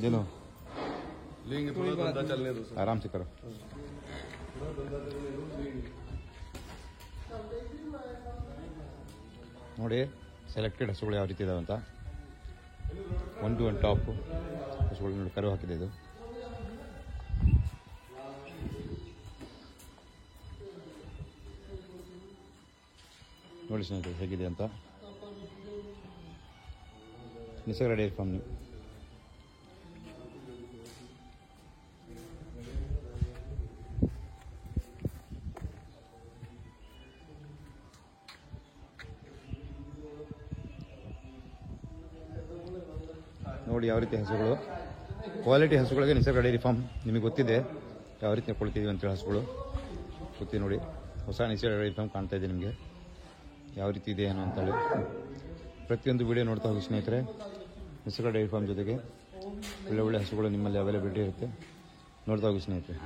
जिनो लेंगे थोड़ा धंधा चलने दो सर। आराम से करो। ನೋಡಿ ಸೆಲೆಕ್ಟೆಡ್ ಹಸುಗಳು ಯಾವ ರೀತಿ ಇದಾವೆ ಅಂತ. ಒಂದು ಟಾಪ್ ಹಸುಗಳು ನೋಡಿ ಕರು ಹಾಕಿದೆ ಇದು. ನೋಡಿ ಸ್ನೇಹಿತರೆ ಹೇಗಿದೆ ಅಂತ. ನಿಸರ್ಗ ಡೈರಿ ಫಾರ್ಮ್ ನೋಡಿ ಯಾವ ರೀತಿ ಹಸುಗಳು, ಕ್ವಾಲಿಟಿ ಹಸುಗಳಿಗೆ ನಿಸರ್ಗ ಡೈರಿ ಫಾರ್ಮ್ ನಿಮಗೆ ಗೊತ್ತಿದೆ ಯಾವ ರೀತಿ ಕೊಡ್ತಿದ್ದೀವಿ ಅಂತೇಳಿ. ಹಸುಗಳು ಗೊತ್ತಿ ನೋಡಿ, ಹೊಸ ನಿಸರ್ಗ ಡೈರಿ ಫಾರ್ಮ್ ಕಾಣ್ತಾ ಇದೆ ನಿಮಗೆ ಯಾವ ರೀತಿ ಇದೆ ಏನೋ ಅಂತೇಳಿ. ಪ್ರತಿಯೊಂದು ವಿಡಿಯೋ ನೋಡ್ತಾ ಹೋಗಿ ಸ್ನೇಹಿತರೆ. ನಿಸರ್ಗ ಡೈರಿ ಫಾರ್ಮ್ ಜೊತೆಗೆ ಒಳ್ಳೆ ಒಳ್ಳೆ ಹಸುಗಳು ನಿಮ್ಮಲ್ಲಿ ಅವೈಲೇಬಿಲಿಟಿ ಇರುತ್ತೆ, ನೋಡ್ತಾ ಹೋಗಿ ಸ್ನೇಹಿತರೆ.